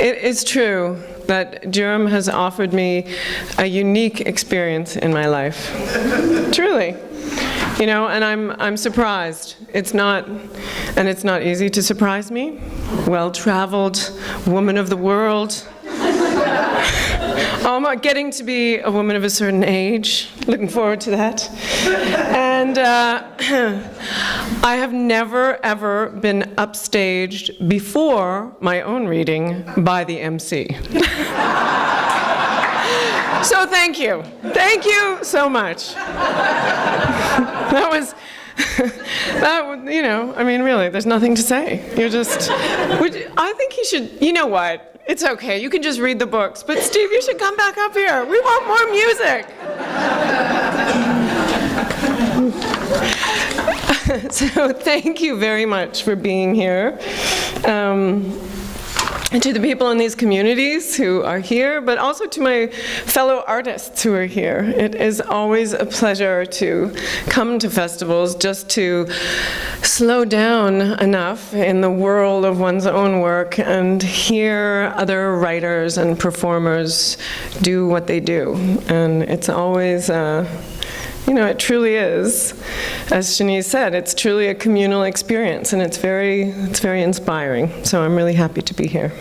It is true that Durham has offered me a unique experience in my life. Truly. You know, and I'm surprised. It's not easy to surprise me. Well-traveled, woman of the world. Getting to be a woman of a certain age. Looking forward to that. And I have never, ever been upstaged before my own reading by the MC. So thank you. Thank you so much. That was, you know, I mean, really, there's nothing to say. You're just, I think you should, you know what? It's okay, you can just read the books. But Steve, you should come back up here. We want more music. So thank you very much for being here. And to the people in these communities who are here, but also to my fellow artists who are here. It is always a pleasure to come to festivals just to slow down enough in the world of one's own work and hear other writers and performers do what they do. And it's always, you know, it truly is, as Shanice said, it's truly a communal experience, and it's very inspiring. So I'm really happy to be here.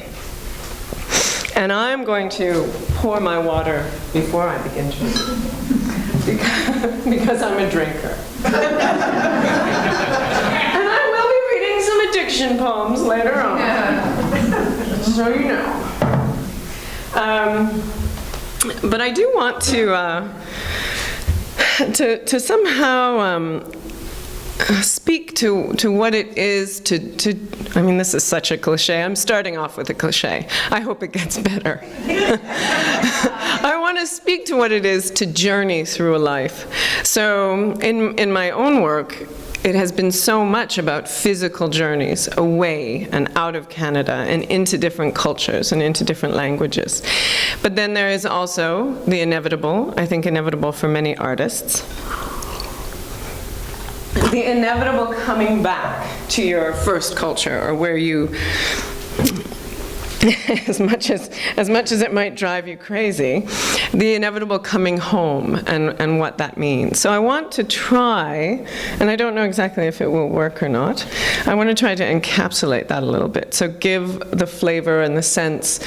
And I'm going to pour my water before I begin drinking, because I'm a drinker. And I will be reading some addiction poems later on, so you know. But I do want to somehow speak to what it is to, I mean, this is such a cliche. I'm starting off with a cliche. I hope it gets better. I want to speak to what it is to journey through a life. So in my own work, it has been so much about physical journeys away and out of Canada and into different cultures and into different languages. But then there is also the inevitable, I think inevitable for many artists, the inevitable coming back to your first culture, or where you, as much as it might drive you crazy, the inevitable coming home and what that means. So I want to try, and I don't know exactly if it will work or not, I want to try to encapsulate that a little bit. So give the flavor and the sense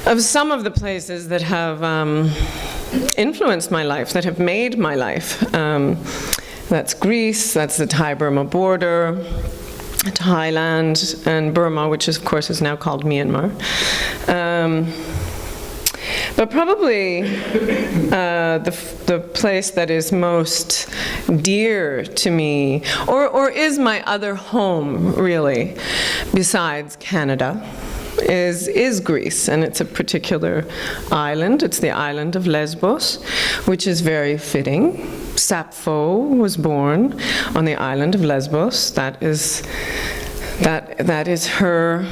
of some of the places that have influenced my life, that have made my life. That's Greece, that's the Thai-Burma border, Thailand, and Burma, which of course is now called Myanmar. But probably the place that is most dear to me, or is my other home, really, besides Canada, is Greece, and it's a particular island. It's the island of Lesbos, which is very fitting. Sappho was born on the island of Lesbos. That is her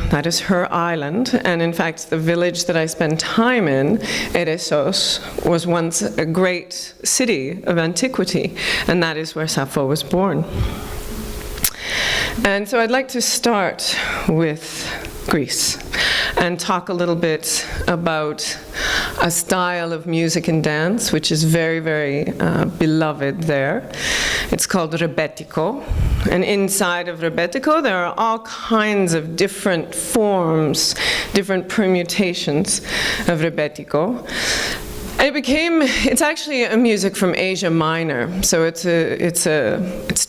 island, and in fact the village that I spend time in, Eresos, was once a great city of antiquity, and that is where Sappho was born. And so I'd like to start with Greece and talk a little bit about a style of music and dance which is very, very beloved there. It's called rebetiko, and inside of rebetiko there are all kinds of different forms, different permutations of rebetiko. And it's actually a music from Asia Minor, so it's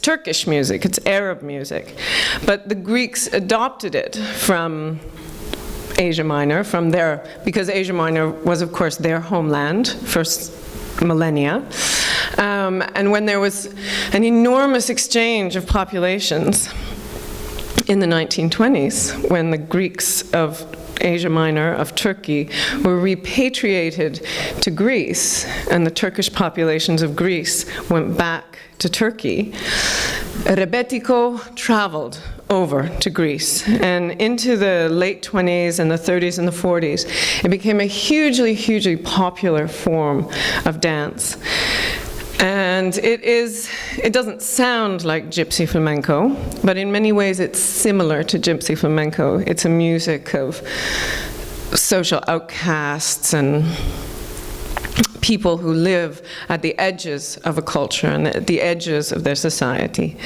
Turkish music, it's Arab music, but the Greeks adopted it from Asia Minor, because Asia Minor was of course their homeland for millennia, and when there was an enormous exchange of populations in the 1920s, when the Greeks of Asia Minor, of Turkey, were repatriated to Greece, and the Turkish populations of Greece went back to Turkey, rebetiko traveled over to Greece, and into the late 20s and the 30s and the 40s, it became a hugely, hugely popular form of dance. And it doesn't sound like gypsy flamenco, but in many ways it's similar to gypsy flamenco. It's a music of social outcasts and people who live at the edges of a culture and at the edges of their society.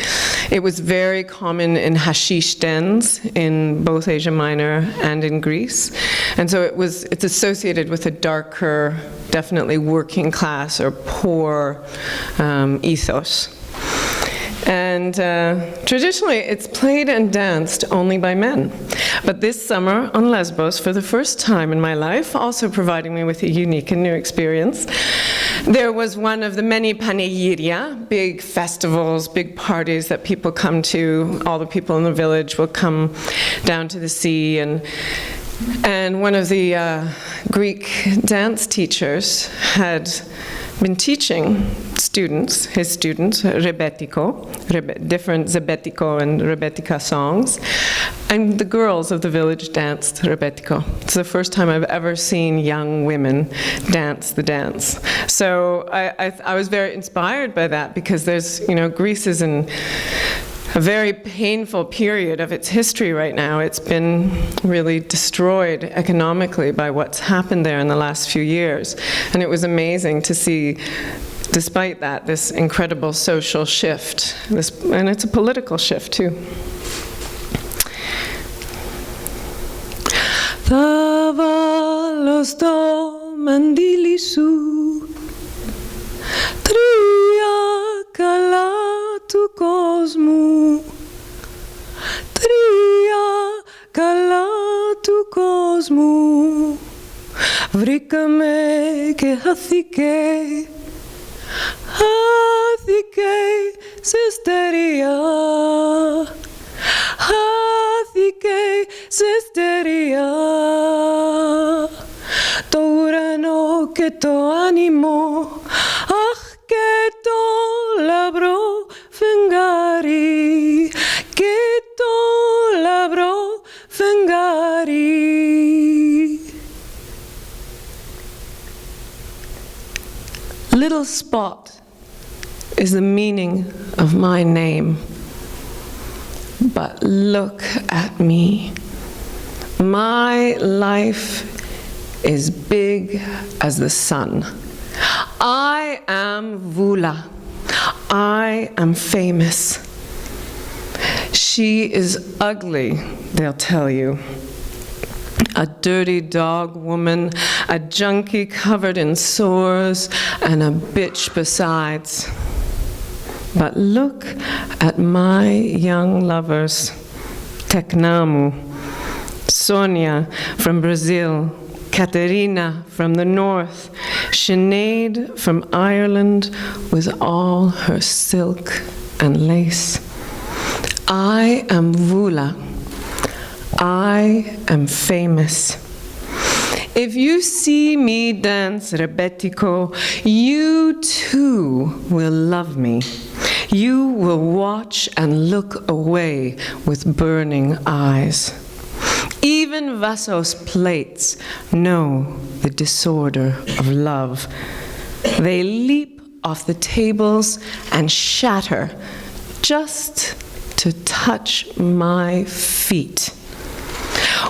It was very common in hashish dens in both Asia Minor and in Greece. And so it's associated with a darker, definitely working class or poor ethos. And traditionally, it's played and danced only by men. But this summer on Lesbos, for the first time in my life, also providing me with a unique and new experience, there was one of the many panegyria, big festivals, big parties that people come to. All the people in the village will come down to the sea. And one of the Greek dance teachers had been teaching students, his students, rebetiko, different zebetiko and rebetika songs, and the girls of the village danced rebetiko. It's the first time I've ever seen young women dance the dance. So I was very inspired by that, because there's, Greece is in a very painful period of its history right now. It's been really destroyed economically by what's happened there in the last few years. And it was amazing to see, despite that, this incredible social shift. And it's a political shift too. Thavalos to mandilisu, tria kala του κόσμου, τρία καλά του κόσμου, βρήκαμε και χάθηκε, χάθηκε σε στεριά, χάθηκε σε στεριά, το ουρανό και το άνεμο, αχ και το λαμπρό φεγγάρι, και το λαμπρό φεγγάρι. Little spot is the meaning of my name. But look at me. My life is big as the sun. I am Vula. I am famous. She is ugly, they'll tell you. A dirty dog woman, a junkie covered in sores, and a bitch besides. But look at my young lovers, Teknamu, Sonia from Brazil, Katerina from the north, Sinead from Ireland with all her silk and lace. I am Vula. I am famous. If you see me dance rebetiko, you too will love me. You will watch and look away with burning eyes. Even Vassos plates know the disorder of love. They leap off the tables and shatter just to touch my feet.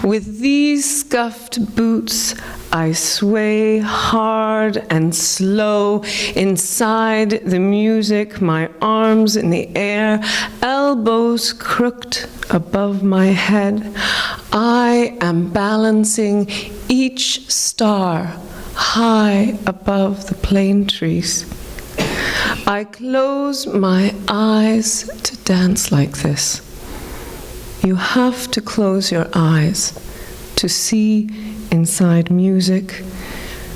With these scuffed boots, I sway hard and slow inside the music, my arms in the air, elbows crooked above my head. I am balancing each star high above the plane trees. I close my eyes to dance like this. You have to close your eyes to see inside music,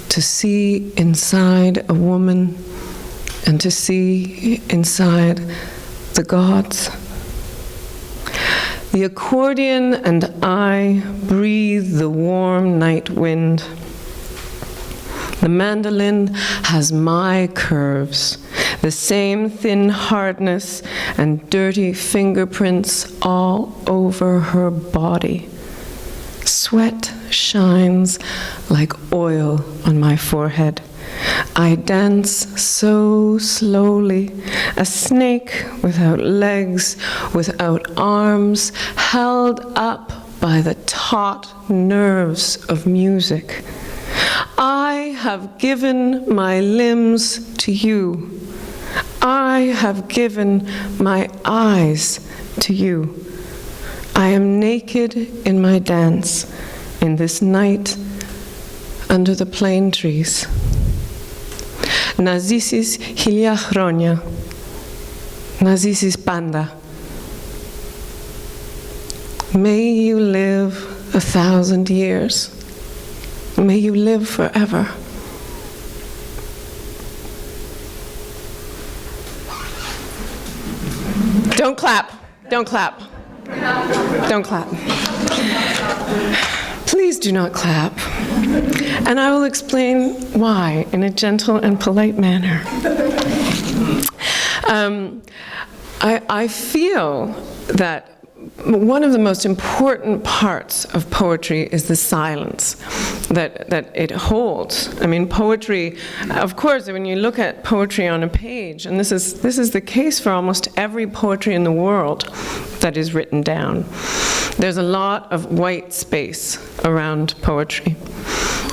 to see inside a woman, and to see inside the gods. The accordion and I breathe the warm night wind. The mandolin has my curves, the same thin hardness and dirty fingerprints all over her body. Sweat shines like oil on my forehead. I dance so slowly, a snake without legs, without arms, held up by the taut nerves of music. I have given my limbs to you. I have given my eyes to you. I am naked in my dance in this night under the plane trees. Να ζήσεις 1000 χρόνια. Να ζήσεις πάντα. May you live 1,000 years. May you live forever. Don't clap. Don't clap. Don't clap. Please do not clap. And I will explain why in a gentle and polite manner. I feel that one of the most important parts of poetry is the silence that it holds. I mean, poetry, of course, when you look at poetry on a page, and this is the case for almost every poetry in the world that is written down, there's a lot of white space around poetry.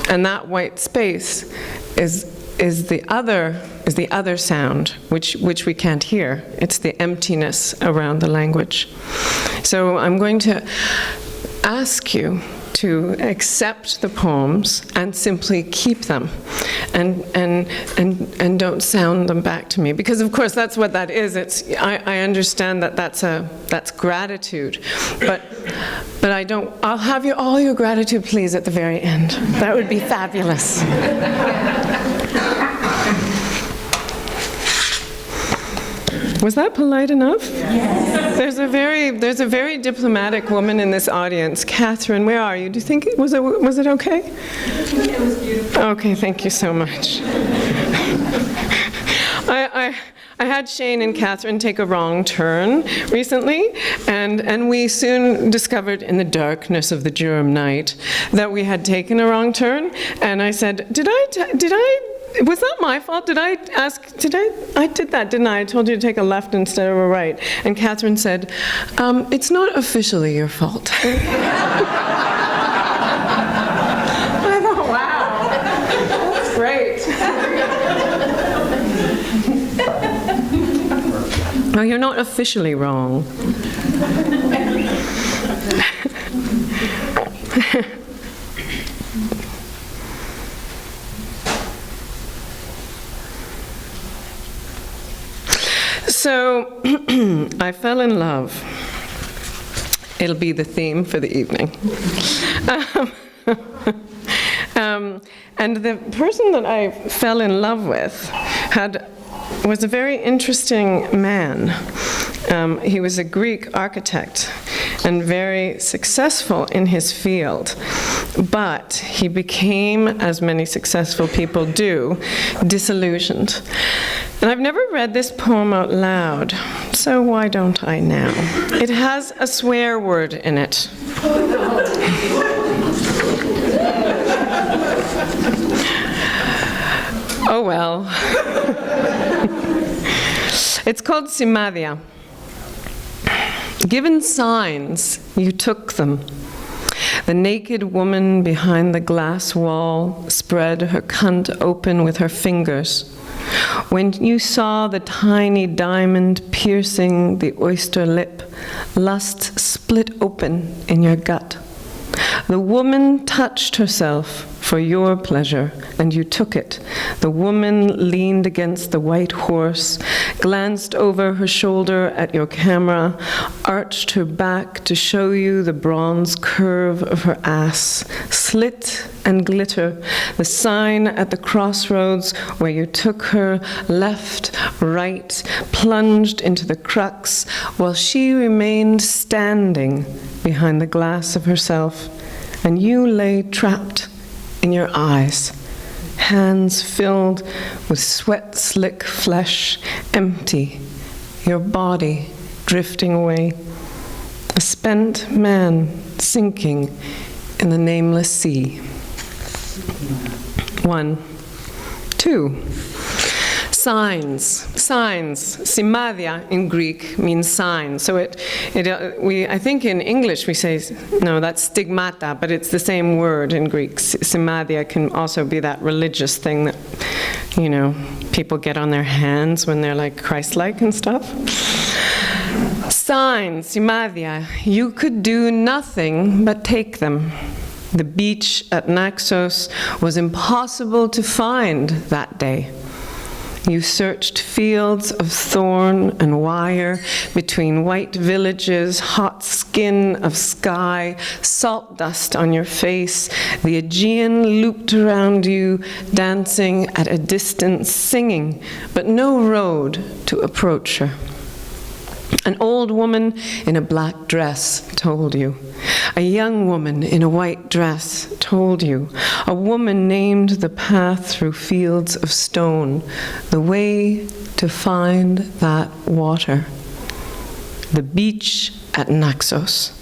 And that white space is the other sound, which we can't hear. It's the emptiness around the language. So I'm going to ask you to accept the poems and simply keep them, and don't sound them back to me, because of course that's what that is. I understand that that's gratitude, but I don't. I'll have all your gratitude, please, at the very end. That would be fabulous. Was that polite enough? Yes. There's a very diplomatic woman in this audience. Catherine, where are you? Do you think was it okay? It was beautiful. Okay, thank you so much. I had Shane and Catherine take a wrong turn recently, and we soon discovered in the darkness of the Durham night that we had taken a wrong turn. And I said, was that my fault? I did that, didn't I? I told you to take a left instead of a right. And Catherine said, it's not officially your fault. I thought, wow, that's great. No, you're not officially wrong. So, I fell in love. It'll be the theme for the evening. And the person that I fell in love with was a very interesting man. He was a Greek architect and very successful in his field. But he became, as many successful people do, disillusioned. And I've never read this poem out loud, so why don't I now? It has a swear word in it. Oh well. It's called Simadia. Given signs, you took them. The naked woman behind the glass wall spread her cunt open with her fingers. When you saw the tiny diamond piercing the oyster lip, lust split open in your gut. The woman touched herself for your pleasure, and you took it. The woman leaned against the white horse, glanced over her shoulder at your camera, arched her back to show you the bronze curve of her ass, slit and glitter, the sign at the crossroads where you took her left, right, plunged into the crux, while she remained standing behind the glass of herself, and you lay trapped in your eyes, hands filled with sweat-slick flesh, empty, your body drifting away, a spent man sinking in the nameless sea. 1, 2. signs. Signs. Σημάδια in Greek means signs. So I think in English we say, no, that's stigmata, but it's the same word in Greek. Σημάδια can also be that religious thing that, you know, people get on their hands when they're like Christ-like and stuff. Signs, σημάδια. You could do nothing but take them. The beach at Naxos was impossible to find that day. You searched fields of thorn and wire between white villages, hot skin of sky, salt dust on your face. The Aegean looped around you, dancing at a distance, singing, but no road to approach her. An old woman in a black dress told you. A young woman in a white dress told you. A woman named the path through fields of stone, the way to find that water. The beach at Naxos.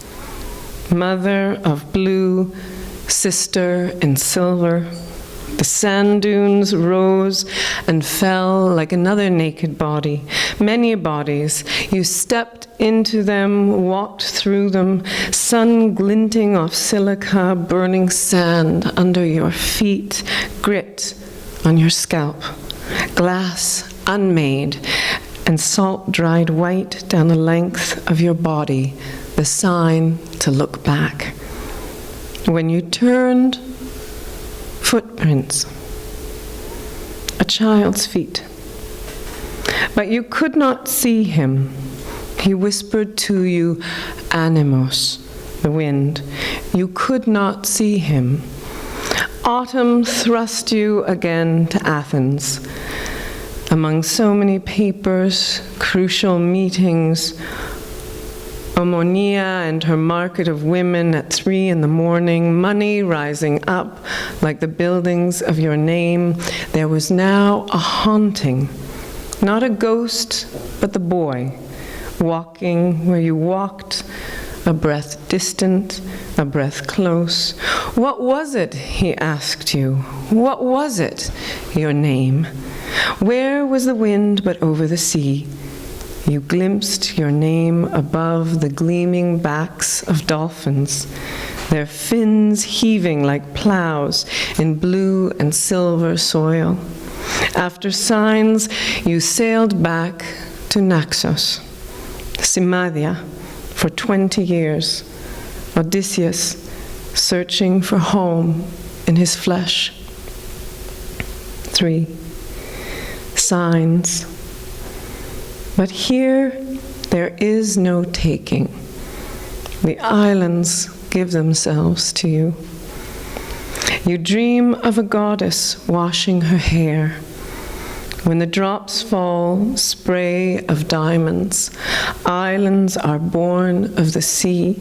Mother of blue, sister in silver. The sand dunes rose and fell like another naked body. Many bodies. You stepped into them, walked through them, sun glinting off silica, burning sand under your feet, grit on your scalp, glass unmade, and salt dried white down the length of your body, the sign to look back. When you turned, footprints, a child's feet. But you could not see him. He whispered to you, animos, the wind. You could not see him. Autumn thrust you again to Athens. Among so many papers, crucial meetings, Omonia and her market of women at 3 a.m, money rising up like the buildings of your name, there was now a haunting, not a ghost, but the boy, walking where you walked, a breath distant, a breath close. What was it, he asked you? What was it, your name? Where was the wind but over the sea? You glimpsed your name above the gleaming backs of dolphins, their fins heaving like plows in blue and silver soil. After signs, you sailed back to Naxos, Σημάδια, for 20 years, Odysseus searching for home in his flesh. 3. Signs. But here there is no taking. The islands give themselves to you. You dream of a goddess washing her hair. When the drops fall, spray of diamonds, islands are born of the sea.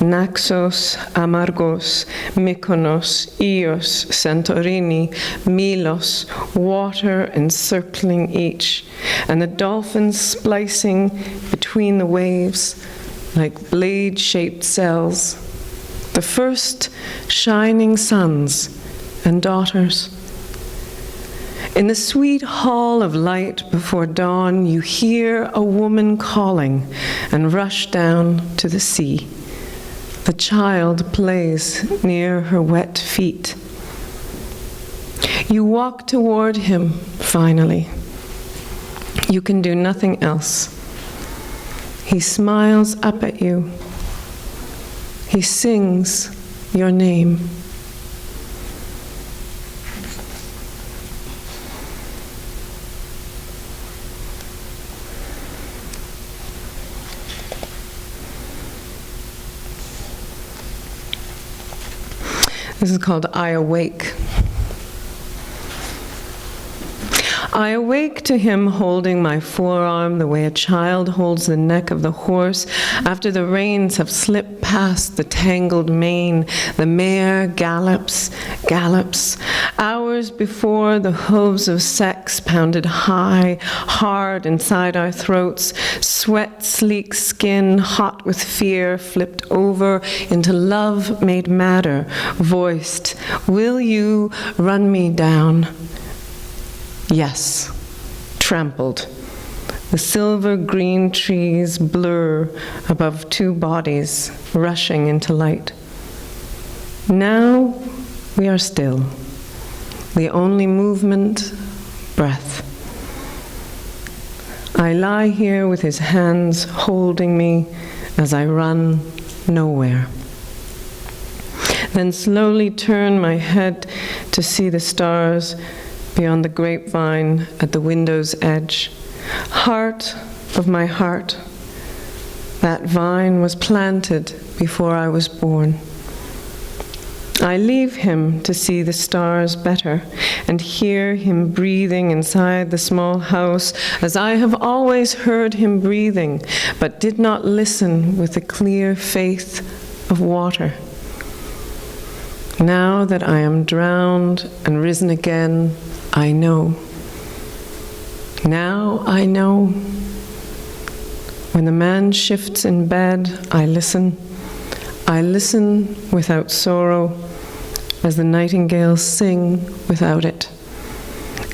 Naxos, Amargos, Mykonos, Ios, Santorini, Milos, water encircling each, and the dolphins splicing between the waves like blade-shaped cells, the first shining sons and daughters. In the sweet hall of light before dawn, you hear a woman calling and rush down to the sea. The child plays near her wet feet. You walk toward him, finally. You can do nothing else. He smiles up at you. He sings your name. This is called I Awake. I awake to him holding my forearm the way a child holds the neck of the horse after the reins have slipped past the tangled mane. The mare gallops, gallops. Hours before, the hooves of sex pounded high, hard inside our throats. Sweat, sleek skin, hot with fear, flipped over into love made matter, voiced, will you run me down? Yes, trampled. The silver-green trees blur above two bodies rushing into light. Now we are still. The only movement, breath. I lie here with his hands holding me as I run nowhere. Then slowly turn my head to see the stars beyond the grapevine at the window's edge. Heart of my heart, that vine was planted before I was born. I leave him to see the stars better and hear him breathing inside the small house as I have always heard him breathing, but did not listen with the clear faith of water. Now that I am drowned and risen again, I know. Now I know. When the man shifts in bed, I listen. I listen without sorrow, as the nightingales sing without it.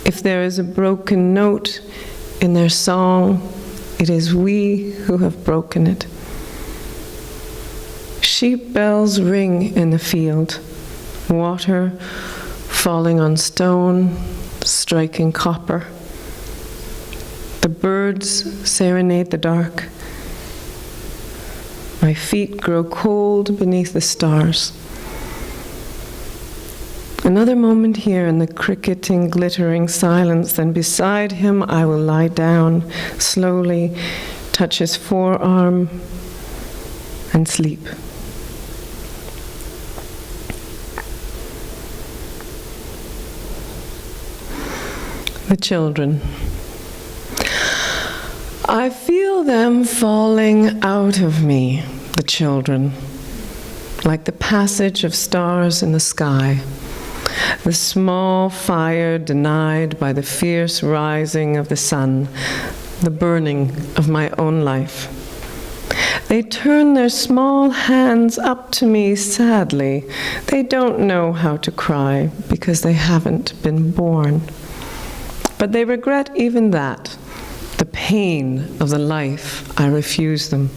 If there is a broken note in their song, it is we who have broken it. Sheep bells ring in the field, water falling on stone, striking copper. The birds serenade the dark. My feet grow cold beneath the stars. Another moment here in the cricketing, glittering silence, then beside him I will lie down, slowly touch his forearm, and sleep. The children. I feel them falling out of me, the children, like the passage of stars in the sky. The small fire denied by the fierce rising of the sun, the burning of my own life. They turn their small hands up to me sadly. They don't know how to cry because they haven't been born. But they regret even that, the pain of the life I refuse them.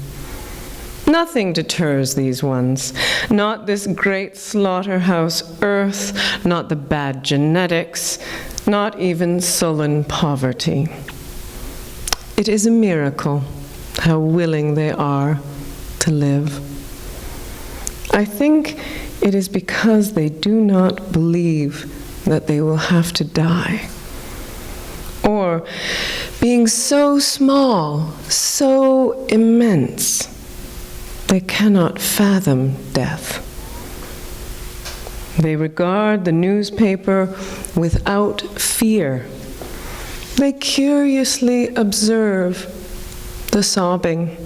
Nothing deters these ones, not this great slaughterhouse earth, not the bad genetics, not even sullen poverty. It is a miracle how willing they are to live. I think it is because they do not believe that they will have to die. Or being so small, so immense, they cannot fathom death. They regard the newspaper without fear. They curiously observe the sobbing.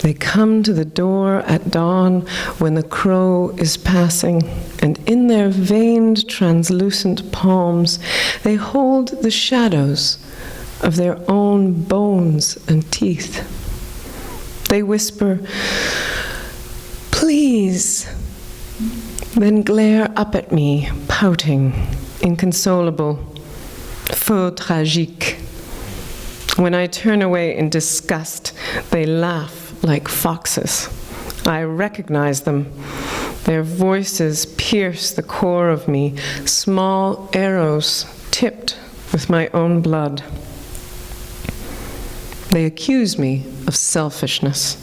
They come to the door at dawn when the crow is passing, and in their veined, translucent palms, they hold the shadows of their own bones and teeth. They whisper, "Please," then glare up at me, pouting, inconsolable, faux tragique. When I turn away in disgust, they laugh like foxes. I recognize them. Their voices pierce the core of me, small arrows tipped with my own blood. They accuse me of selfishness.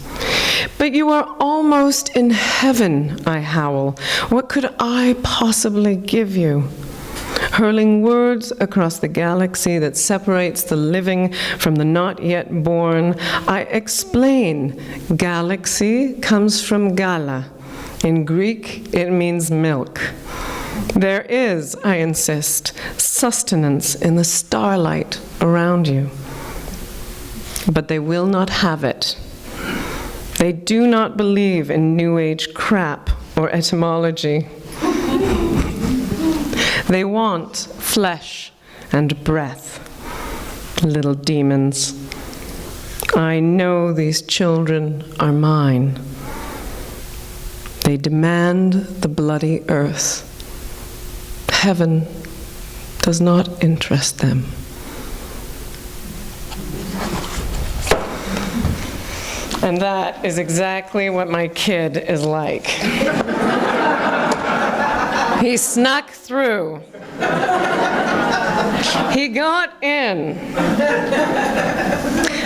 "But you are almost in heaven," I howl. "What could I possibly give you?" Hurling words across the galaxy that separates the living from the not yet born, I explain galaxy comes from gala. In Greek, it means milk. There is, I insist, sustenance in the starlight around you. But they will not have it. They do not believe in New Age crap or etymology. They want flesh and breath, little demons. I know these children are mine. They demand the bloody earth. Heaven does not interest them. And that is exactly what my kid is like. He snuck through. He got in.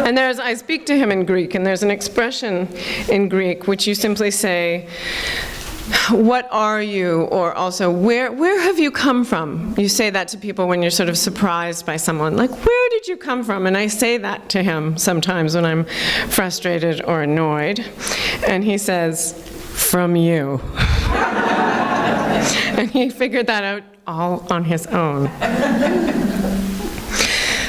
And I speak to him in Greek, and there's an expression in Greek which you simply say, "What are you?" or also, where have you come from? You say that to people when you're sort of surprised by someone, like, where did you come from? And I say that to him sometimes when I'm frustrated or annoyed. And he says, "From you." And he figured that out all on his own.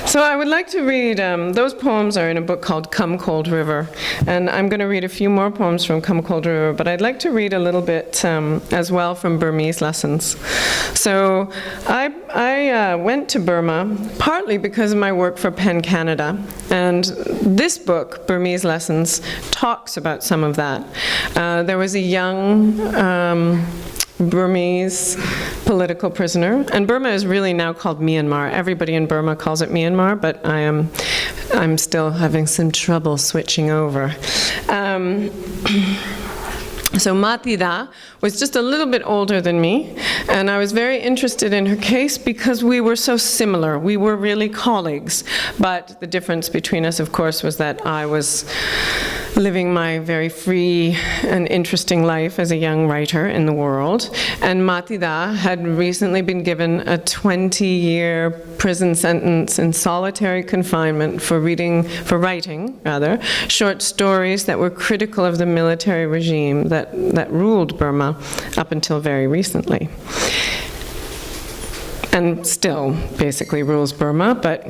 So I would like to read, those poems are in a book called Come Cold River, and I'm going to read a few more poems from Come Cold River, but I'd like to read a little bit as well from Burmese lessons. So I went to Burma partly because of my work for PEN Canada, and this book, Burmese Lessons, talks about some of that. There was a young Burmese political prisoner, and Burma is really now called Myanmar. Everybody in Burma calls it Myanmar, but I'm still having some trouble switching over. So Matida was just a little bit older than me, and I was very interested in her case because we were so similar. We were really colleagues, but the difference between us, of course, was that I was living my very free and interesting life as a young writer in the world, and Matida had recently been given a 20-year prison sentence in solitary confinement for writing short stories that were critical of the military regime that ruled Burma up until very recently. And still basically rules Burma, but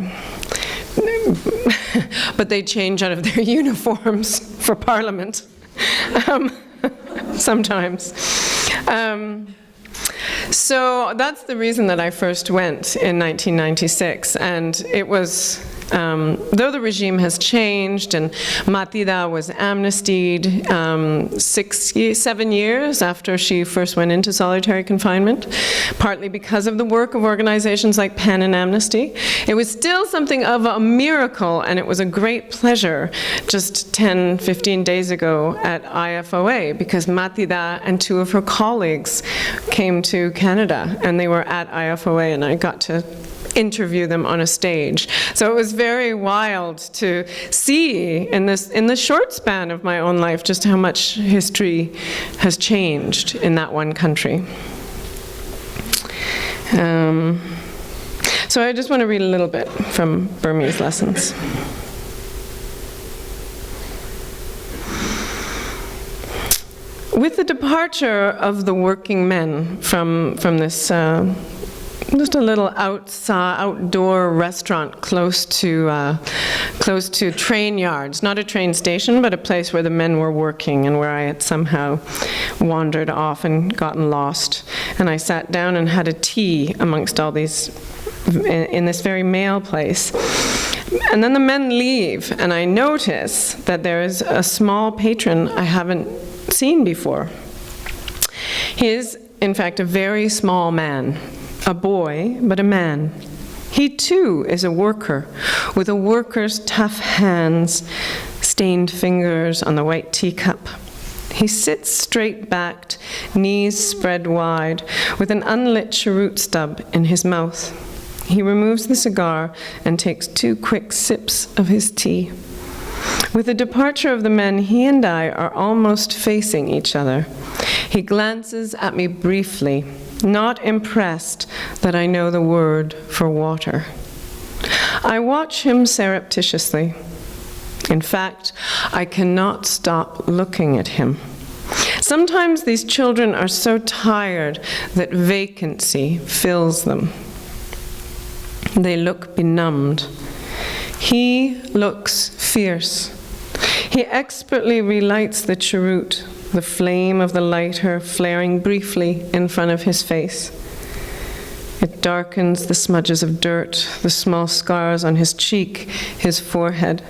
they change out of their uniforms for parliament sometimes. So that's the reason that I first went in 1996, and it was, though the regime has changed and Matida was amnestied 7 years after she first went into solitary confinement, partly because of the work of organizations like PEN and Amnesty, it was still something of a miracle, and it was a great pleasure just 10, 15 days ago at IFOA, because Matida and two of her colleagues came to Canada, and they were at IFOA, and I got to interview them on a stage. So it was very wild to see in the short span of my own life just how much history has changed in that one country. So I just want to read a little bit from Burmese Lessons. With the departure of the working men from this just a little outdoor restaurant close to train yards, not a train station, but a place where the men were working and where I had somehow wandered off and gotten lost. And I sat down and had a tea amongst all these, in this very male place. And then the men leave, and I notice that there is a small patron I haven't seen before. He is, in fact, a very small man. A boy, but a man. He too is a worker, with a worker's tough hands, stained fingers on the white teacup. He sits straight-backed, knees spread wide, with an unlit cheroot stub in his mouth. He removes the cigar and takes 2 quick sips of his tea. With the departure of the men, he and I are almost facing each other. He glances at me briefly, not impressed that I know the word for water. I watch him surreptitiously. In fact, I cannot stop looking at him. Sometimes these children are so tired that vacancy fills them. They look benumbed. He looks fierce. He expertly relights the cheroot, the flame of the lighter flaring briefly in front of his face. It darkens the smudges of dirt, the small scars on his cheek, his forehead.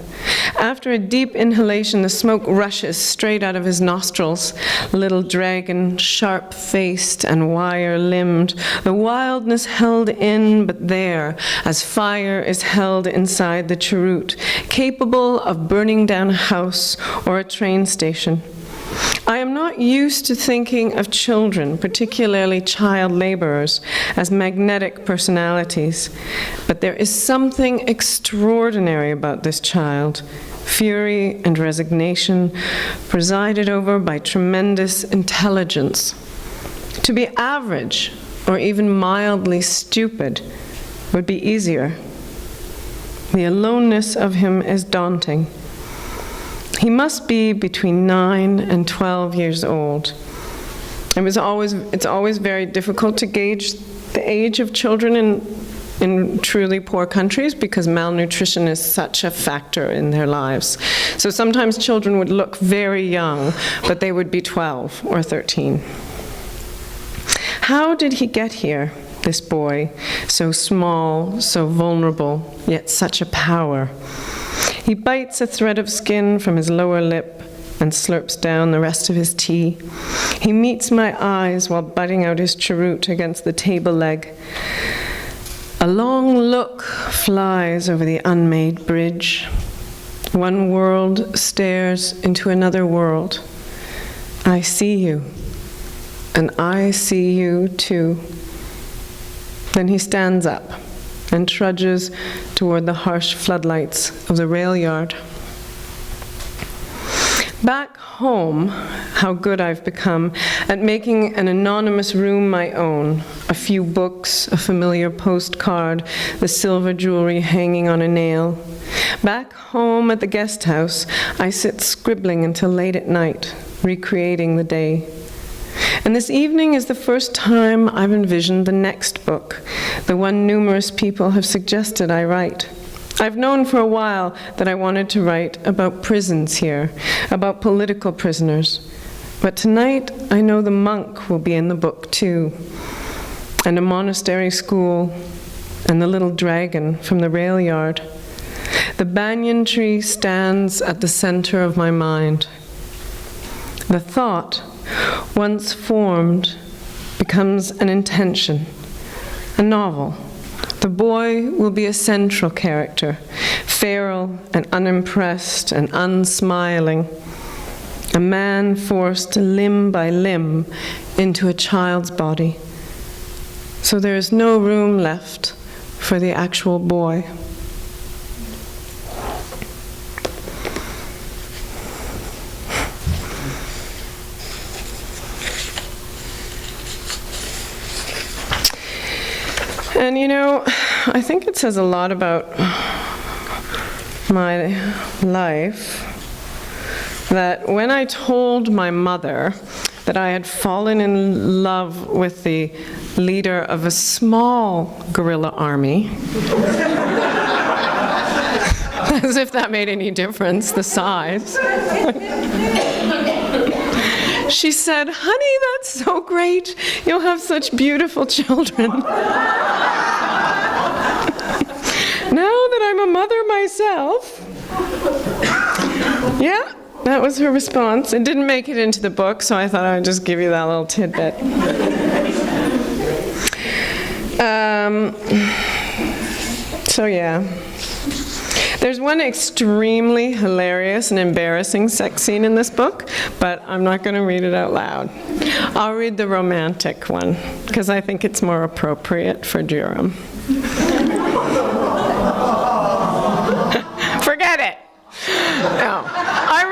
After a deep inhalation, the smoke rushes straight out of his nostrils. Little dragon, sharp-faced and wire-limbed, the wildness held in but there, as fire is held inside the cheroot, capable of burning down a house or a train station. I am not used to thinking of children, particularly child laborers, as magnetic personalities, but there is something extraordinary about this child, fury and resignation, presided over by tremendous intelligence. To be average, or even mildly stupid, would be easier. The aloneness of him is daunting. He must be between 9 and 12 years old. It's always very difficult to gauge the age of children in truly poor countries because malnutrition is such a factor in their lives. So sometimes children would look very young, but they would be 12 or 13. How did he get here, this boy, so small, so vulnerable, yet such a power? He bites a thread of skin from his lower lip and slurps down the rest of his tea. He meets my eyes while butting out his cheroot against the table leg. A long look flies over the unmade bridge. One world stares into another world. I see you, and I see you too. Then he stands up and trudges toward the harsh floodlights of the rail yard. Back home, how good I've become at making an anonymous room my own. A few books, a familiar postcard, the silver jewelry hanging on a nail. Back home at the guest house, I sit scribbling until late at night, recreating the day. And this evening is the first time I've envisioned the next book, the one numerous people have suggested I write. I've known for a while that I wanted to write about prisons here, about political prisoners. But tonight, I know the monk will be in the book too, and a monastery school, and the little dragon from the rail yard. The banyan tree stands at the center of my mind. The thought, once formed, becomes an intention, a novel. The boy will be a central character, feral and unimpressed and unsmiling, a man forced limb by limb into a child's body. So there is no room left for the actual boy. And you know, I think it says a lot about my life that when I told my mother that I had fallen in love with the leader of a small guerrilla army, as if that made any difference, the size. She said, "Honey, that's so great. You'll have such beautiful children." Now that I'm a mother myself, yeah, that was her response. It didn't make it into the book, so I thought I would just give you that little tidbit. So yeah. There's one extremely hilarious and embarrassing sex scene in this book, but I'm not going to read it out loud. I'll read the romantic one, because I think it's more appropriate for Durham. Forget it! No. I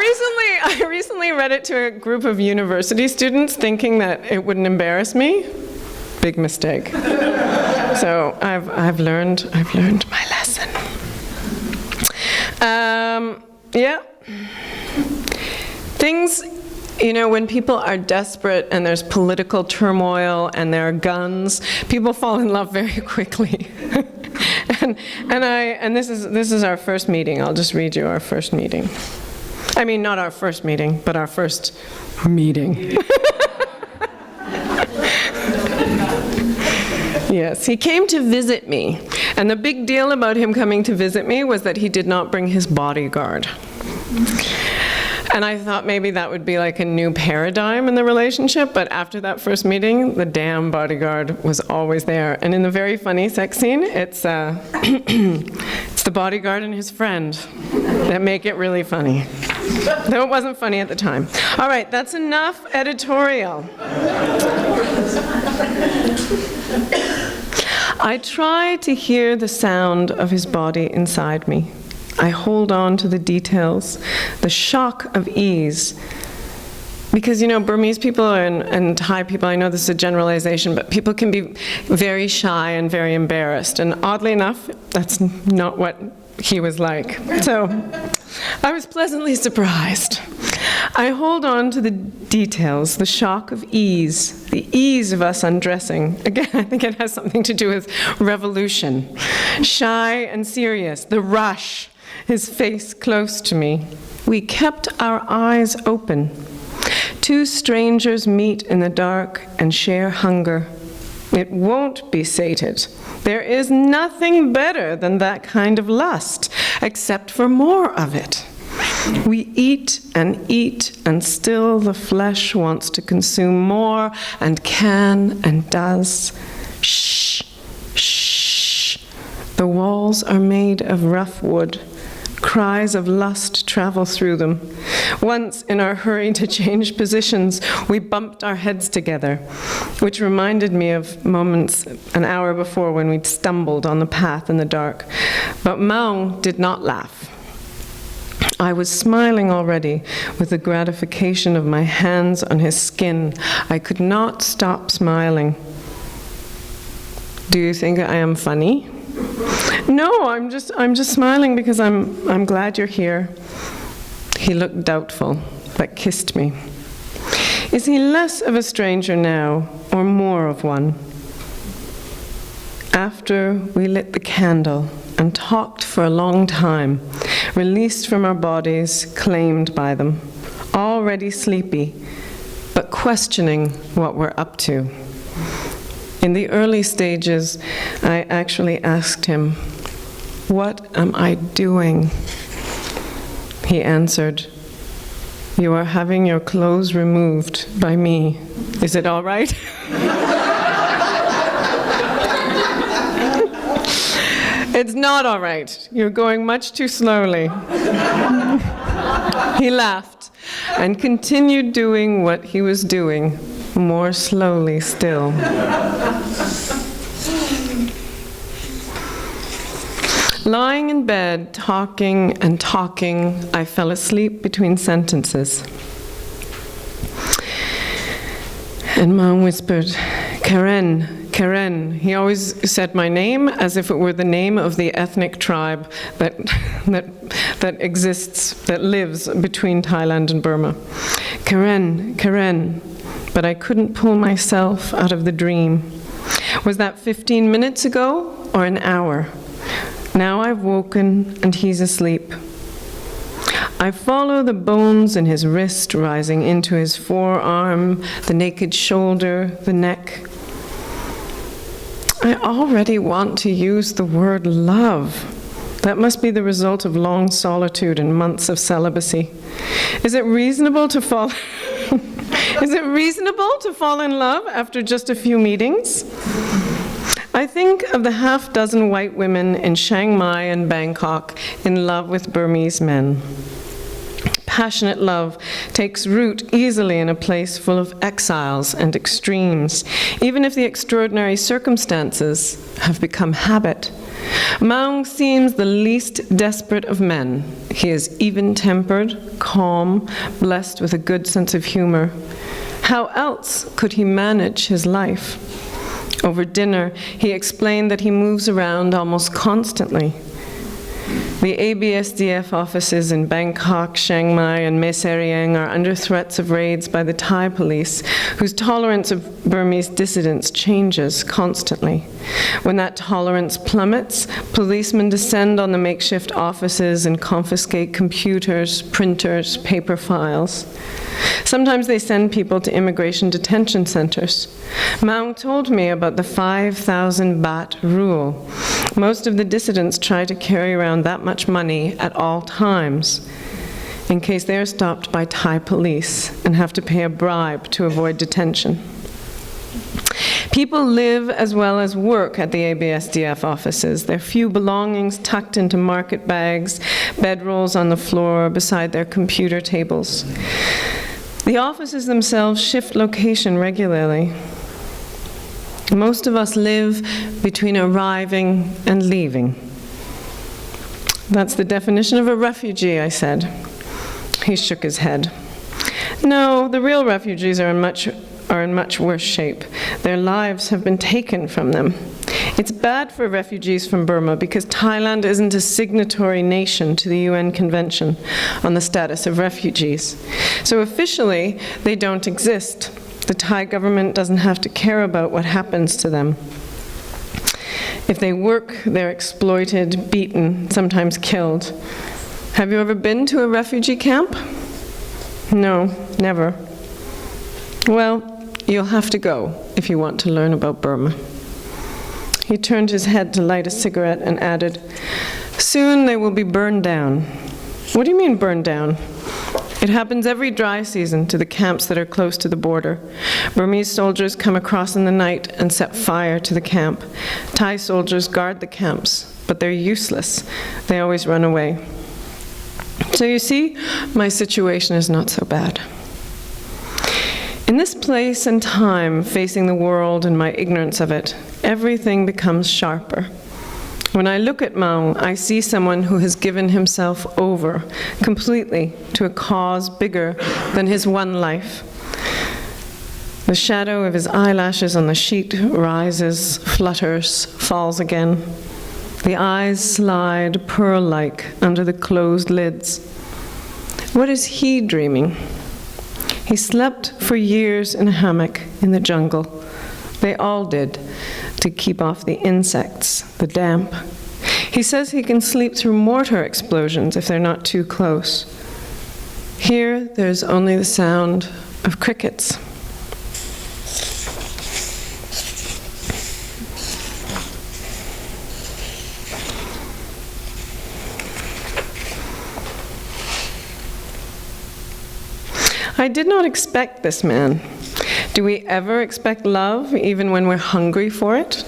recently read it to a group of university students thinking that it wouldn't embarrass me. Big mistake. So I've learned my lesson. Yeah. Things, you know, when people are desperate and there's political turmoil and there are guns, people fall in love very quickly. and this is our first meeting. I'll just read you our first meeting. I mean, not our first meeting, but our first meeting. Yes, he came to visit me. And the big deal about him coming to visit me was that he did not bring his bodyguard. And I thought maybe that would be like a new paradigm in the relationship, but after that first meeting, the damn bodyguard was always there. And in the very funny sex scene, it's it's the bodyguard and his friend that make it really funny. Though it wasn't funny at the time. All right, that's enough editorial. I try to hear the sound of his body inside me. I hold on to the details, the shock of ease. Because, you know, Burmese people and Thai people, I know this is a generalization, but people can be very shy and very embarrassed. And oddly enough, that's not what he was like. So I was pleasantly surprised. I hold on to the details, the shock of ease, the ease of us undressing. Again, I think it has something to do with revolution. Shy and serious, the rush. His face close to me. We kept our eyes open. Two strangers meet in the dark and share hunger. It won't be sated. There is nothing better than that kind of lust, except for more of it. We eat, and still the flesh wants to consume more, and can, and does. Shh, shh. The walls are made of rough wood. Cries of lust travel through them. Once, in our hurry to change positions, we bumped our heads together, which reminded me of moments an hour before when we'd stumbled on the path in the dark. But Maung did not laugh. I was smiling already with the gratification of my hands on his skin. I could not stop smiling. Do you think I am funny? No, I'm just smiling because I'm glad you're here. He looked doubtful, but kissed me. Is he less of a stranger now, or more of one? After we lit the candle and talked for a long time, released from our bodies, claimed by them, already sleepy, but questioning what we're up to. In the early stages, I actually asked him, "What am I doing?" He answered, "You are having your clothes removed by me. Is it all right?" "It's not all right. You're going much too slowly." He laughed and continued doing what he was doing, more slowly still. Lying in bed, talking and talking, I fell asleep between sentences. And Mom whispered, "Karen, Karen." He always said my name as if it were the name of the ethnic tribe that exists, that lives between Thailand and Burma. "Karen, Karen." But I couldn't pull myself out of the dream. Was that 15 minutes ago or an hour? Now I've woken and he's asleep. I follow the bones in his wrist rising into his forearm, the naked shoulder, the neck. I already want to use the word love. That must be the result of long solitude and months of celibacy. Is it reasonable to fall in love after just a few meetings? I think of the half-dozen white women in Chiang Mai and Bangkok in love with Burmese men. Passionate love takes root easily in a place full of exiles and extremes, even if the extraordinary circumstances have become habit. Maung seems the least desperate of men. He is even-tempered, calm, blessed with a good sense of humor. How else could he manage his life? Over dinner, he explained that he moves around almost constantly. The ABSDF offices in Bangkok, Chiang Mai, and Mae Sariang are under threats of raids by the Thai police, whose tolerance of Burmese dissidents changes constantly. When that tolerance plummets, policemen descend on the makeshift offices and confiscate computers, printers, paper files. Sometimes they send people to immigration detention centers. Maung told me about the 5,000 baht rule. Most of the dissidents try to carry around that much money at all times, in case they are stopped by Thai police and have to pay a bribe to avoid detention. People live as well as work at the ABSDF offices, their few belongings tucked into market bags, bedrolls on the floor beside their computer tables. The offices themselves shift location regularly. Most of us live between arriving and leaving. That's the definition of a refugee, I said. He shook his head. No, the real refugees are in much worse shape. Their lives have been taken from them. It's bad for refugees from Burma because Thailand isn't a signatory nation to the UN Convention on the Status of Refugees. So officially, they don't exist. The Thai government doesn't have to care about what happens to them. If they work, they're exploited, beaten, sometimes killed. Have you ever been to a refugee camp? No, never. Well, you'll have to go if you want to learn about Burma. He turned his head to light a cigarette and added, "Soon they will be burned down." What do you mean burned down? It happens every dry season to the camps that are close to the border. Burmese soldiers come across in the night and set fire to the camp. Thai soldiers guard the camps, but they're useless. They always run away. So you see, my situation is not so bad. In this place and time, facing the world and my ignorance of it, everything becomes sharper. When I look at Maung, I see someone who has given himself over completely to a cause bigger than his one life. The shadow of his eyelashes on the sheet rises, flutters, falls again. The eyes slide pearl-like under the closed lids. What is he dreaming? He slept for years in a hammock in the jungle. They all did, to keep off the insects, the damp. He says he can sleep through mortar explosions if they're not too close. Here, there's only the sound of crickets. I did not expect this man. Do we ever expect love, even when we're hungry for it?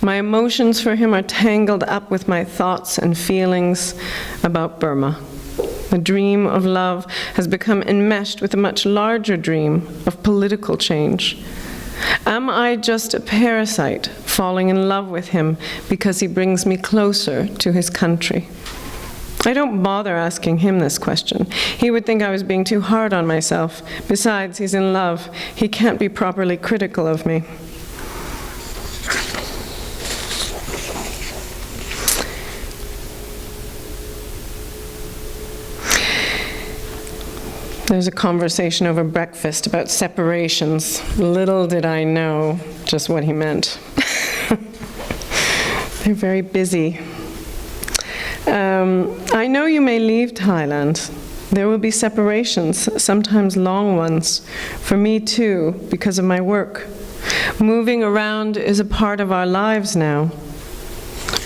My emotions for him are tangled up with my thoughts and feelings about Burma. The dream of love has become enmeshed with a much larger dream of political change. Am I just a parasite falling in love with him because he brings me closer to his country? I don't bother asking him this question. He would think I was being too hard on myself. Besides, he's in love. He can't be properly critical of me. There's a conversation over breakfast about separations. Little did I know just what he meant. They're very busy. I know you may leave Thailand. There will be separations, sometimes long ones, for me too, because of my work. Moving around is a part of our lives now.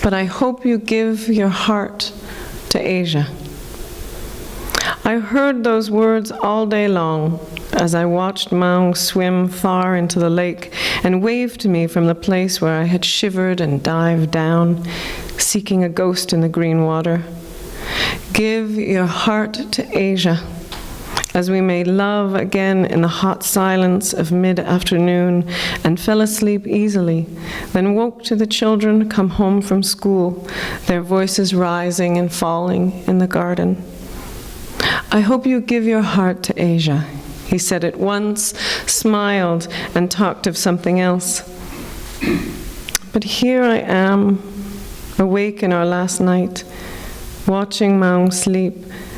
But I hope you give your heart to Asia. I heard those words all day long as I watched Maung swim far into the lake and wave to me from the place where I had shivered and dived down, seeking a ghost in the green water. Give your heart to Asia, as we made love again in the hot silence of mid-afternoon and fell asleep easily, then woke to the children come home from school, their voices rising and falling in the garden. I hope you give your heart to Asia. He said it once, smiled, and talked of something else. But here I am, awake in our last night, watching Maung sleep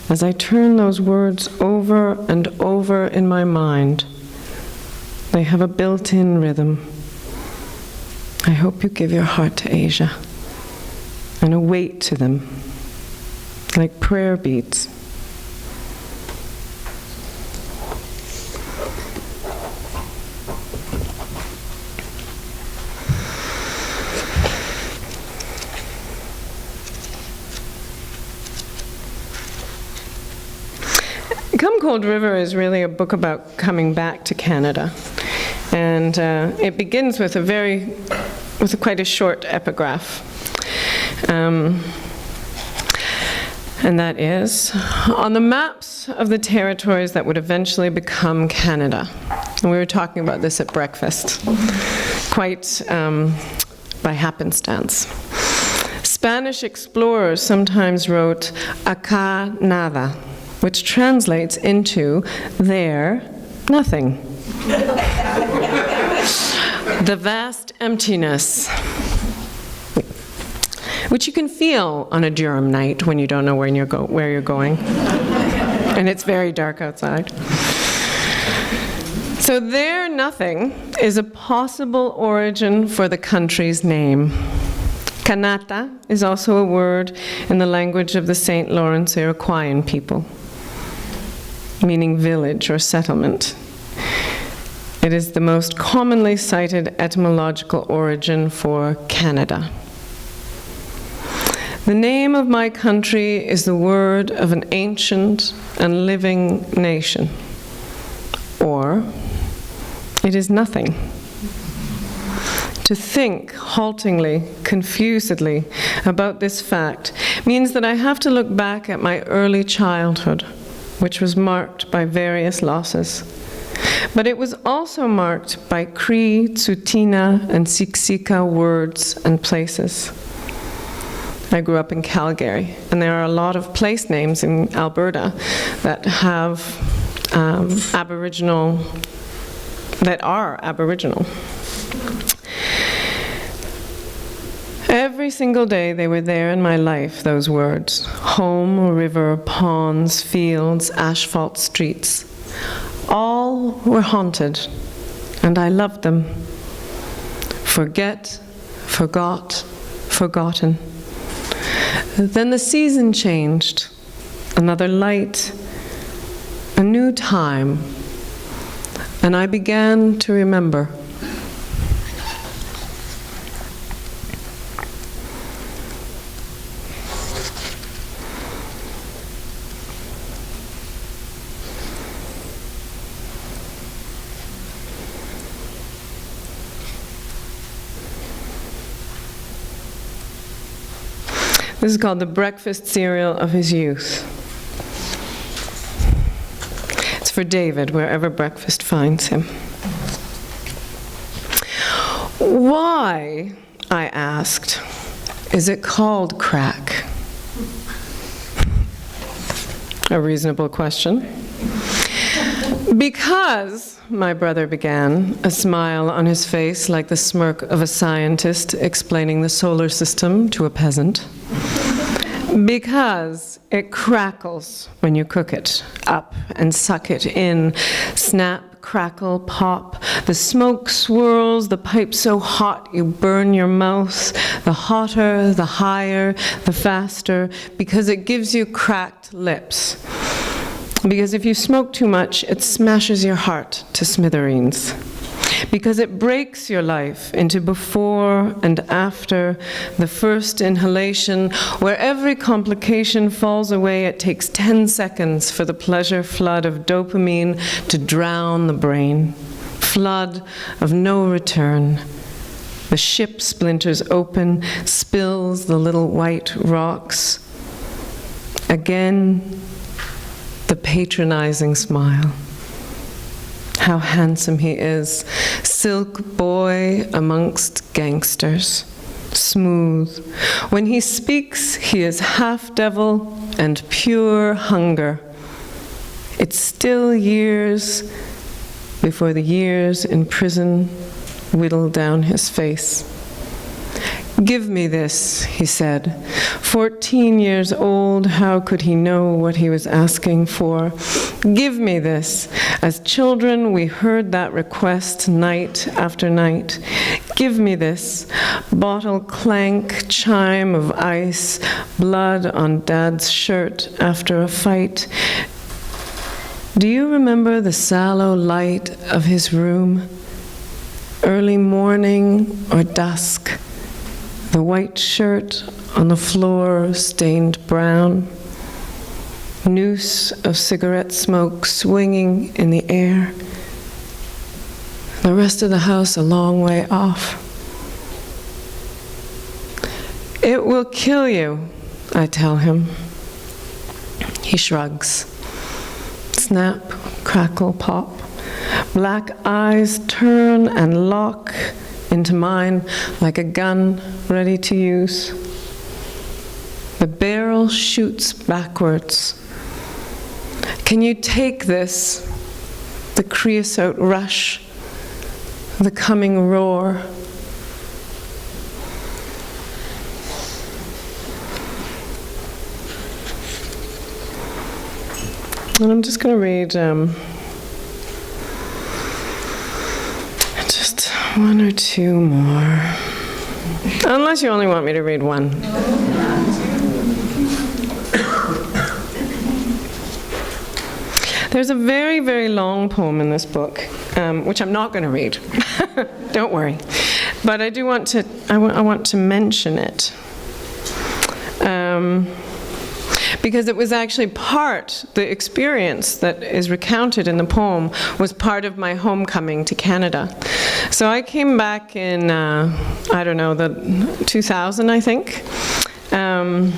as I turn those words over and over in my mind. They have a built-in rhythm. I hope you give your heart to Asia and a weight to them, like prayer beads. Come Cold River is really a book about coming back to Canada. And it begins with quite a short epigraph. And that is, on the maps of the territories that would eventually become Canada. And we were talking about this at breakfast, quite by happenstance. Spanish explorers sometimes wrote acá nada, which translates into there, nothing. The vast emptiness, which you can feel on a Durham night when you don't know where you're going, and it's very dark outside. So there, nothing is a possible origin for the country's name. Kanata is also a word in the language of the St. Lawrence Iroquoian people, meaning village or settlement. It is the most commonly cited etymological origin for Canada. The name of my country is the word of an ancient and living nation. Or, it is nothing. To think haltingly, confusedly about this fact means that I have to look back at my early childhood, which was marked by various losses. But it was also marked by Cree, Tsuut'ina, and Siksika words and places. I grew up in Calgary, and there are a lot of place names in Alberta that have Aboriginal. Every single day they were there in my life, those words. Home, river, ponds, fields, asphalt streets. All were haunted, and I loved them. Forget, forgot, forgotten. Then the season changed. Another light, a new time, and I began to remember. This is called the breakfast cereal of his youth. It's for David, wherever breakfast finds him. Why, I asked, is it called crack? A reasonable question. Because, my brother began, a smile on his face like the smirk of a scientist explaining the solar system to a peasant. Because it crackles when you cook it up and suck it in. Snap, crackle, pop. The smoke swirls, the pipe so hot you burn your mouth. The hotter, the higher, the faster, because it gives you cracked lips. Because if you smoke too much, it smashes your heart to smithereens. Because it breaks your life into before and after the first inhalation, where every complication falls away. It takes 10 seconds for the pleasure flood of dopamine to drown the brain. Flood of no return. The ship splinters open, spills the little white rocks. Again, the patronizing smile. How handsome he is, silk boy amongst gangsters, smooth. When he speaks, he is half devil and pure hunger. It's still years before the years in prison whittle down his face. "Give me this," he said. 14 years old, how could he know what he was asking for? Give me this. As children, we heard that request night after night. Give me this. Bottle clank, chime of ice, blood on Dad's shirt after a fight. Do you remember the sallow light of his room? Early morning or dusk? The white shirt on the floor stained brown. Noose of cigarette smoke swinging in the air. The rest of the house a long way off. It will kill you, I tell him. He shrugs. Snap, crackle, pop. Black eyes turn and lock into mine like a gun ready to use. The barrel shoots backwards. Can you take this? The creosote rush, the coming roar. And I'm just going to read just one or two more. Unless you only want me to read one. There's a very, very long poem in this book, which I'm not going to read. Don't worry. But I do want to, I want to mention it. Because it was actually the experience that is recounted in the poem was part of my homecoming to Canada. So I came back in, I don't know, 2000, I think. And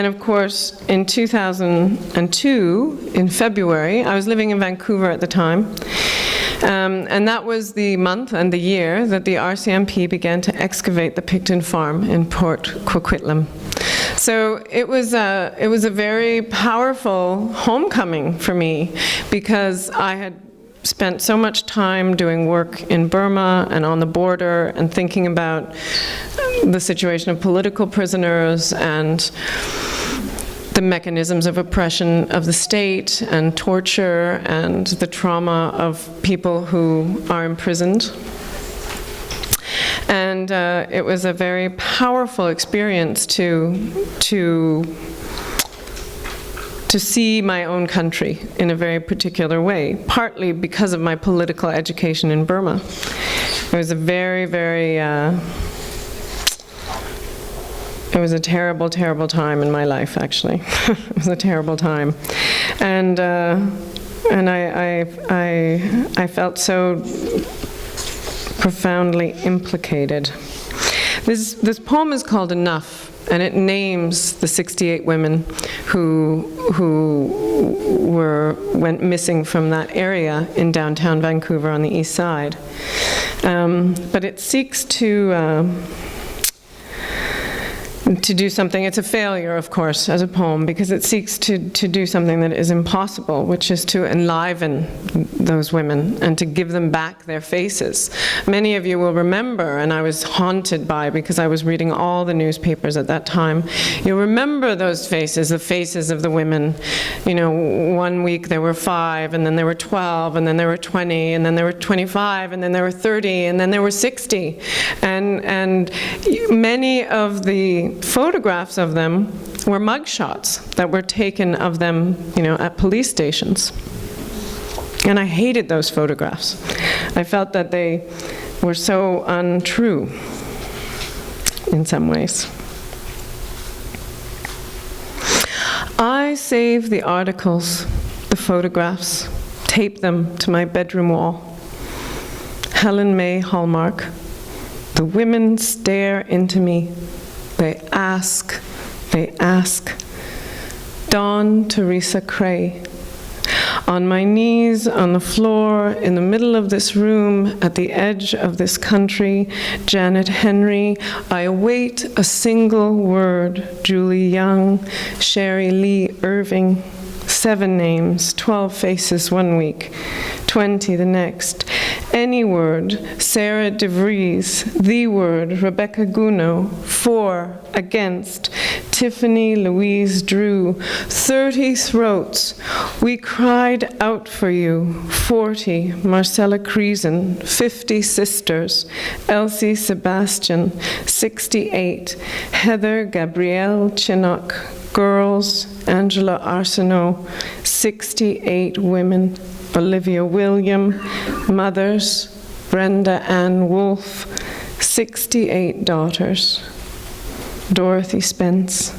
of course, in 2002, in February, I was living in Vancouver at the time, and that was the month and the year that the RCMP began to excavate the Picton farm in Port Coquitlam. So it was a very powerful homecoming for me, because I had spent so much time doing work in Burma and on the border and thinking about the situation of political prisoners and the mechanisms of oppression of the state and torture and the trauma of people who are imprisoned. And it was a very powerful experience to see my own country in a very particular way, partly because of my political education in Burma. It was a very, very, it was a terrible, terrible time in my life, actually. It was a terrible time. And I felt so profoundly implicated. This poem is called Enough, and it names the 68 women who went missing from that area in downtown Vancouver on the east side. But it seeks to do something. It's a failure, of course, as a poem, because it seeks to do something that is impossible, which is to enliven those women and to give them back their faces. Many of you will remember, and I was haunted by, because I was reading all the newspapers at that time, you'll remember those faces, the faces of the women. You know, one week there were 5, and then there were 12, and then there were 20, and then there were 25, and then there were 30, and then there were 60. And many of the photographs of them were mugshots that were taken of them, you know, at police stations. And I hated those photographs. I felt that they were so untrue in some ways. I save the articles, the photographs, tape them to my bedroom wall. Helen May Hallmark. The women stare into me. They ask, they ask. Dawn Teresa Cray. On my knees on the floor in the middle of this room at the edge of this country, Janet Henry, I await a single word. Julie Young, Sherry Lee Irving. 7 names, 12 faces one week, 20 the next. Any word, Sarah DeVries. The word, Rebecca Guno. For, against, Tiffany Louise Drew. 30 throats, we cried out for you. 40, Marcella Creason. 50 sisters, Elsie Sebastian. 68, Heather Gabrielle Chinook. Girls, Angela Arsenault. 68 women, Olivia William. Mothers, Brenda Ann Wolfe. 68 daughters, Dorothy Spence.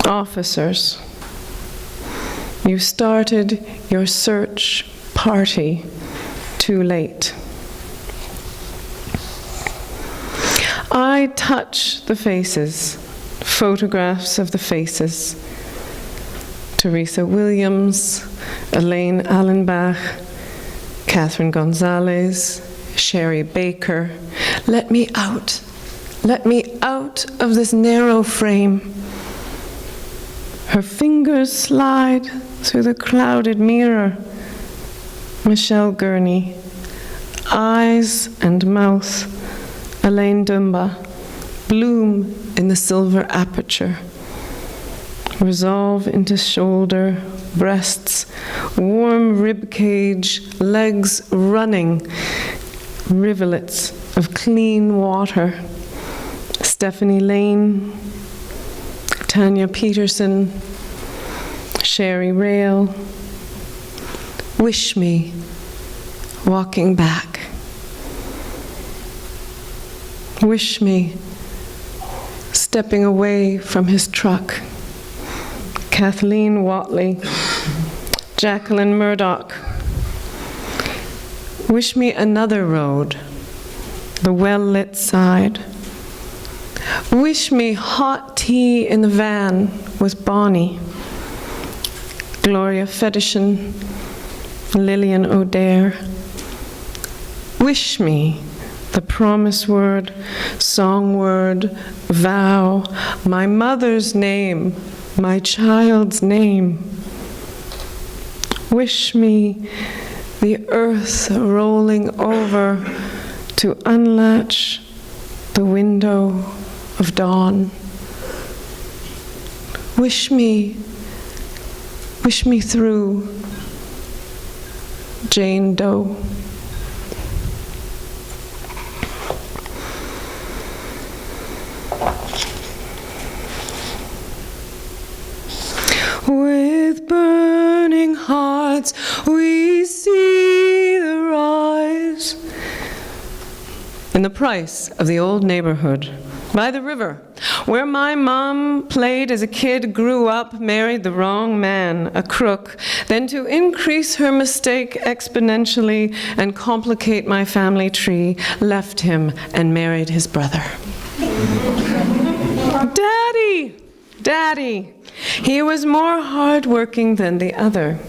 Officers, you started your search party too late. I touch the faces, photographs of the faces. Teresa Williams, Elaine Allenbach, Catherine Gonzalez, Sherry Baker. Let me out of this narrow frame. Her fingers slide through the clouded mirror. Michelle Gurney, eyes and mouth, Elaine Dumba, bloom in the silver aperture. Resolve into shoulder, breasts, warm rib cage, legs running, rivulets of clean water. Stephanie Lane, Tanya Peterson, Sherry Rail. Wish me, walking back. Wish me, stepping away from his truck. Kathleen Watley, Jacqueline Murdoch. Wish me another road, the well-lit side. Wish me hot tea in the van with Bonnie. Gloria Fedishin, Lillian O'Dare. Wish me the promise word, song word, vow, my mother's name, my child's name. Wish me the earth rolling over to unlatch the window of dawn. Wish me through, Jane Doe. With burning hearts we see the rise. In the price of the old neighborhood, by the river, where my mom played as a kid, grew up, married the wrong man, a crook, then to increase her mistake exponentially and complicate my family tree, left him and married his brother. Daddy, he was more hardworking than the other,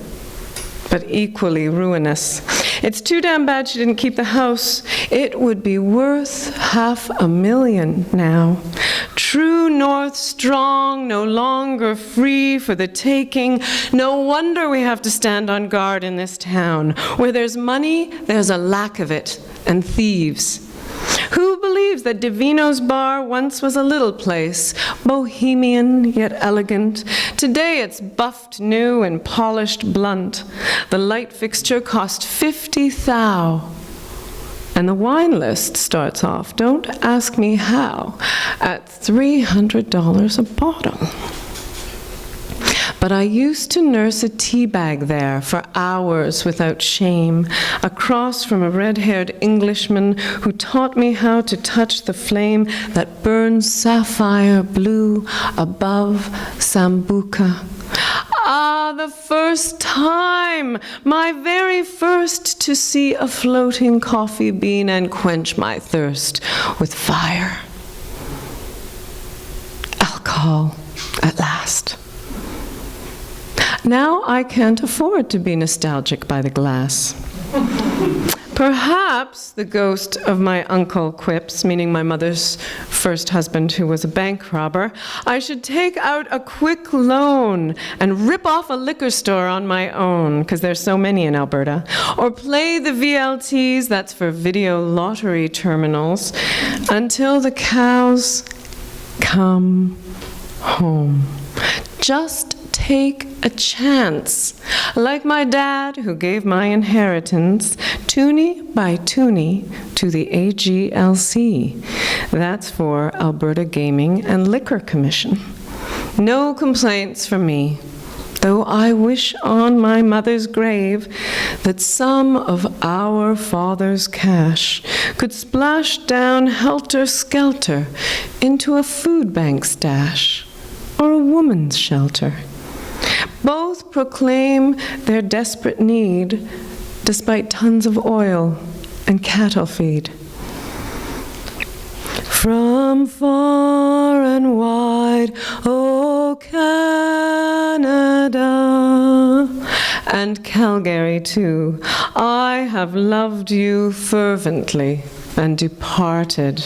but equally ruinous. It's too damn bad she didn't keep the house. It would be worth $500,000 now. True North strong, no longer free for the taking. No wonder we have to stand on guard in this town. Where there's money, there's a lack of it, and thieves. Who believes that Divino's Bar once was a little place, bohemian yet elegant? Today it's buffed new and polished blunt. The light fixture cost 50 thou. And the wine list starts off, don't ask me how, at $300 a bottle. But I used to nurse a tea bag there for hours without shame, across from a red-haired Englishman who taught me how to touch the flame that burns sapphire blue above Sambuca. Ah, the first time, my very first, to see a floating coffee bean and quench my thirst with fire. Alcohol, at last. Now I can't afford to be nostalgic by the glass. Perhaps the ghost of my uncle quips, meaning my mother's first husband who was a bank robber, I should take out a quick loan and rip off a liquor store on my own, because there's so many in Alberta, or play the VLTs, that's for video lottery terminals, until the cows come home. Just take a chance. Like my dad, who gave my inheritance, toonie by toonie, to the AGLC. That's for Alberta Gaming and Liquor Commission. No complaints from me, though I wish on my mother's grave that some of our father's cash could splash down helter-skelter into a food bank stash or a woman's shelter. Both proclaim their desperate need despite tons of oil and cattle feed. From far and wide, oh Canada, and Calgary too, I have loved you fervently and departed.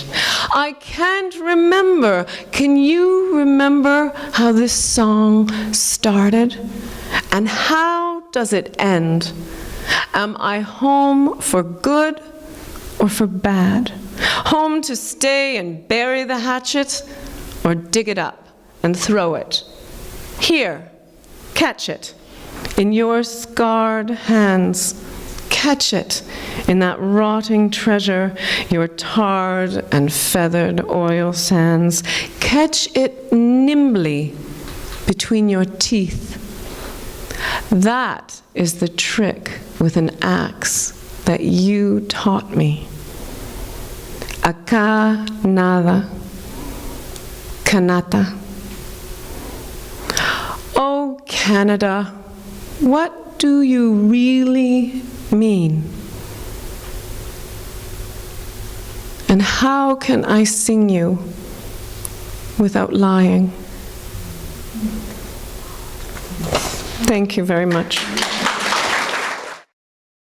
I can't remember. Can you remember how this song started? And how does it end? Am I home for good or for bad? Home to stay and bury the hatchet, or dig it up and throw it? Here, catch it in your scarred hands. Catch it in that rotting treasure, your tarred and feathered oil sands. Catch it nimbly between your teeth. That is the trick with an axe that you taught me. Acá nada, kanata. Oh, Canada, what do you really mean? And how can I sing you without lying? Thank you very much.